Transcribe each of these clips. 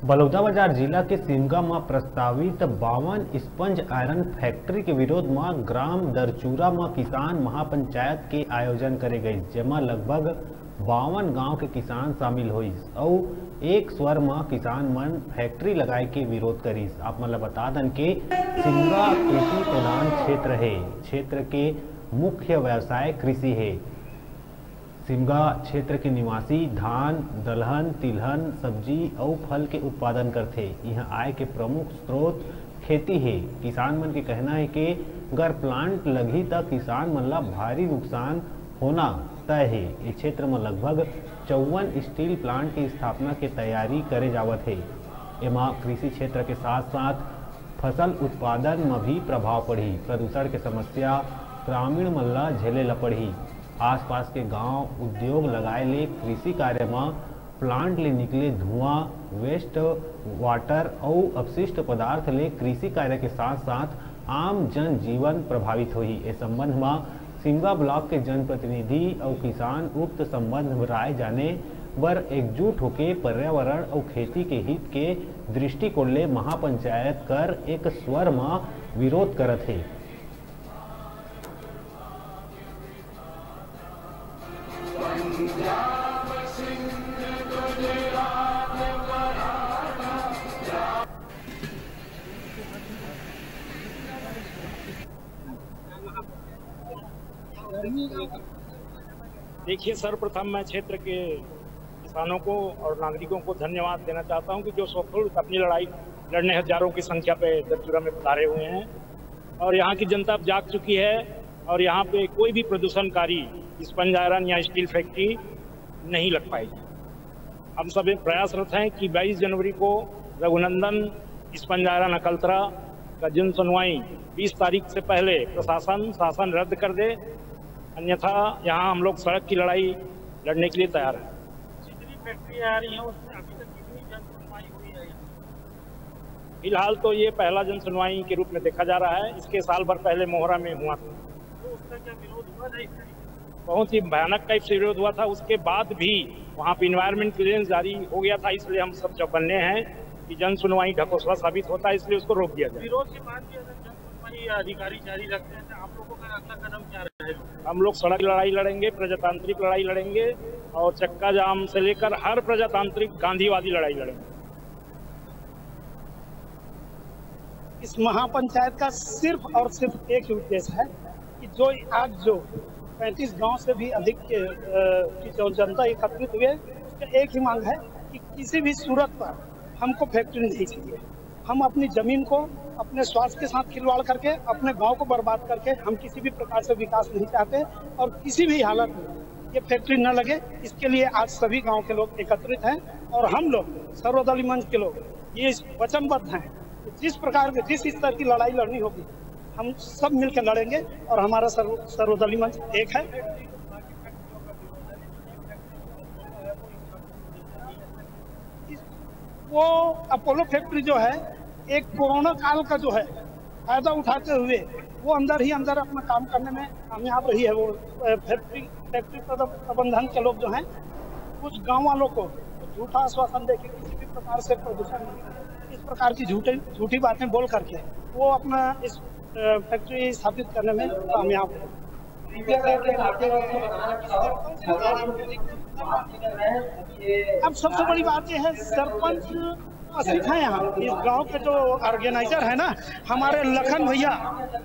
बलौदाबाजार जिला के सिमगा में प्रस्तावित 52 स्पंज आयरन फैक्ट्री के विरोध में ग्राम दरचूरा में किसान महापंचायत के आयोजन करे गई, जेमा लगभग 52 गांव के किसान शामिल हुईस और एक स्वर में किसान मन फैक्ट्री लगाए के विरोध करीस। आप मतलब बता दें कि सिमगा कृषि प्रधान क्षेत्र है। क्षेत्र के मुख्य व्यवसाय कृषि है। सिमगा क्षेत्र के निवासी धान, दलहन, तिलहन, सब्जी और फल के उत्पादन करते। यह आय के प्रमुख स्रोत खेती है। किसान मन के कहना है कि अगर प्लांट लगी तो किसान मन ला भारी नुकसान होना तय है। इस क्षेत्र में लगभग 54 स्टील प्लांट की स्थापना की तैयारी करे जावत है। एमा कृषि क्षेत्र के साथ साथ फसल उत्पादन में भी प्रभाव पड़ी। प्रदूषण के समस्या ग्रामीण मन ला झेले ला पड़ी। आसपास के गांव उद्योग लगाए ले कृषि कार्य में प्लांट ले निकले धुआं, वेस्ट वाटर और अपशिष्ट पदार्थ ले कृषि कार्य के साथ साथ आम जन जीवन प्रभावित हुई। इस संबंध में सिमगा ब्लॉक के जनप्रतिनिधि और किसान उक्त संबंध राय जाने पर एकजुट होकर पर्यावरण और खेती के हित के दृष्टिकोण ले महापंचायत कर एक स्वर में विरोध करत है। देखिए, सर्वप्रथम मैं क्षेत्र के किसानों को और नागरिकों को धन्यवाद देना चाहता हूं कि जो सफल अपनी लड़ाई लड़ने हजारों की संख्या पे दरचूरा में पधारे हुए हैं और यहाँ की जनता अब जाग चुकी है और यहाँ पे कोई भी प्रदूषणकारी स्पंज आयरन या स्टील फैक्ट्री नहीं लग पाएगी। हम सब प्रयासरत हैं कि 22 जनवरी को रघुनंदन स्पंज आयरन अकलतरा का जन सुनवाई 20 तारीख से पहले प्रशासन शासन रद्द कर दे, अन्यथा यहाँ हम लोग सड़क की लड़ाई लड़ने के लिए तैयार हैं। जितनी फैक्ट्री आ रही है उसमें अभी तक कितनी जन सुनवाई हुई है? फिलहाल तो ये पहला जन सुनवाई के रूप में देखा जा रहा है। इसके साल भर पहले मोहरा में हुआ था, तो उसका क्या विरोध हुआ था? बहुत ही भयानक टाइप से विरोध हुआ था। उसके बाद भी वहाँ पे इन्वायरमेंट क्लियरेंस जारी हो गया था, इसलिए हम सब चौकन्ने हैं कि जन सुनवाई ढकोसला साबित होता है, इसलिए उसको रोक दिया जाए। विरोध के बाद भी अगर जन सुनवाई अधिकारी जारी रखते हैं तो आप लोगों का अगला कदम क्या रहेगा? हम लोग सड़क लड़ाई लड़ेंगे, प्रजातांत्रिक लड़ाई लड़ेंगे और चक्का जाम से लेकर हर प्रजातांत्रिक गांधीवादी लड़ाई लड़ेंगे। इस महापंचायत का सिर्फ और सिर्फ एक ही उद्देश्य है कि जो 35 गांव से भी अधिक की जो जनता एकत्रित हुए, उसका एक ही मांग है कि किसी भी सूरत पर हमको फैक्ट्री नहीं चाहिए। हम अपनी जमीन को अपने स्वास्थ्य के साथ खिलवाड़ करके, अपने गांव को बर्बाद करके हम किसी भी प्रकार से विकास नहीं चाहते और किसी भी हालत में ये फैक्ट्री न लगे, इसके लिए आज सभी गांव के लोग एकत्रित हैं और हम लोग सर्वदलीय मंच के लोग ये वचनबद्ध हैं। जिस प्रकार के जिस स्तर की लड़ाई लड़नी होगी हम सब मिलकर लड़ेंगे और हमारा सर्वदलीय मंच एक है। वो अपोलो फैक्ट्री जो है एक कोरोना काल का जो है फायदा उठाते हुए वो अंदर ही अंदर अपना काम करने में कामयाब रही है। वो फैक्ट्री प्रबंधन के लोग जो हैं कुछ गांव वालों को झूठा आश्वासन देके किसी भी प्रकार से प्रदूषण इस प्रकार की झूठी बातें बोल करके वो अपना इस फैक्ट्री स्थापित करने में कामयाब है। अब सबसे बड़ी बात यह है, सरपंच सिर्फ है यहाँ इस गांव के जो ऑर्गेनाइजर है ना हमारे लखन भैया,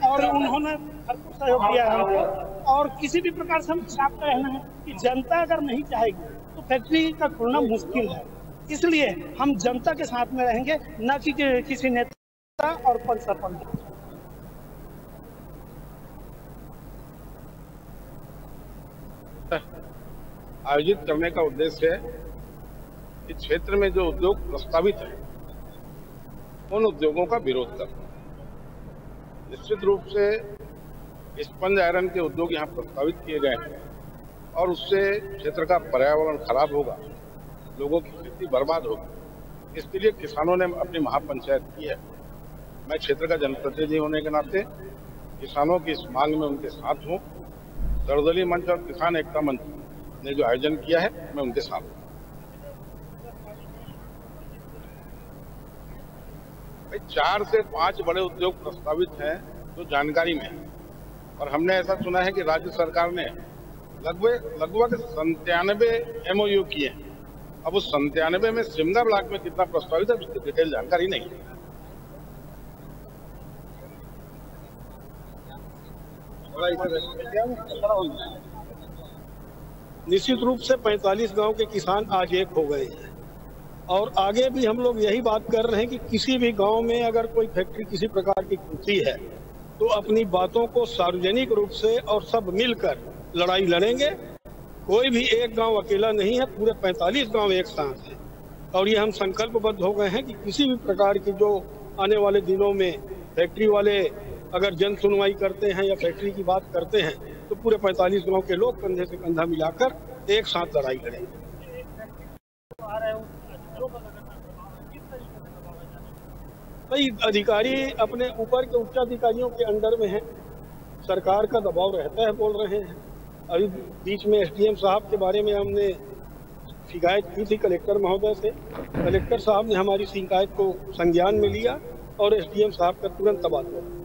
और उन्होंने भरपूर सहयोग दिया है हमको। और किसी भी प्रकार से हम साफ कहना है कि जनता अगर नहीं चाहेगी तो फैक्ट्री का खुलना मुश्किल है, इसलिए हम जनता के साथ में रहेंगे, न कि किसी नेता और पंच सरपंच। आयोजित करने का उद्देश्य है कि क्षेत्र में जो उद्योग प्रस्तावित है उन उद्योगों का विरोध करना। निश्चित रूप से स्पंज आयरन के उद्योग यहाँ प्रस्तावित किए गए हैं और उससे क्षेत्र का पर्यावरण खराब होगा, लोगों की खेती बर्बाद होगी। इसके लिए किसानों ने अपनी महापंचायत की है। मैं क्षेत्र का जनप्रतिनिधि होने के नाते किसानों की इस मांग में उनके साथ हूँ। सर्वदलीय मंच और किसान एकता मंच ने जो आयोजन किया है मैं उनके साथ हूँ। भाई 4 से 5 बड़े उद्योग प्रस्तावित हैं जो जानकारी में है, और हमने ऐसा सुना है कि राज्य सरकार ने लगभग 97 MOU किए हैं। अब उस 97 में सिमगा ब्लॉक में कितना प्रस्तावित है उसकी डिटेल जानकारी नहीं है। निश्चित रूप से 45 गांव के किसान आज एक हो गए हैं, और आगे भी हम लोग यही बात कर रहे हैं कि किसी भी गांव में अगर कोई फैक्ट्री किसी प्रकार की खुलती है तो अपनी बातों को सार्वजनिक रूप से और सब मिलकर लड़ाई लड़ेंगे। कोई भी एक गांव अकेला नहीं है, पूरे 45 गांव एक साथ हैं, और ये हम संकल्पबद्ध हो गए हैं कि किसी भी प्रकार की जो आने वाले दिनों में फैक्ट्री वाले अगर जन सुनवाई करते हैं या फैक्ट्री की बात करते हैं तो पूरे 45 गांव के लोग कंधे से कंधा मिलाकर एक साथ लड़ाई लड़ेंगे। भाई अधिकारी अपने ऊपर के उच्चाधिकारियों के अंडर में है, सरकार का दबाव रहता है, बोल रहे हैं। अभी बीच में SDM साहब के बारे में हमने शिकायत की थी कलेक्टर महोदय से। कलेक्टर साहब ने हमारी शिकायत को संज्ञान में लिया और SDM साहब का तुरंत तबादला।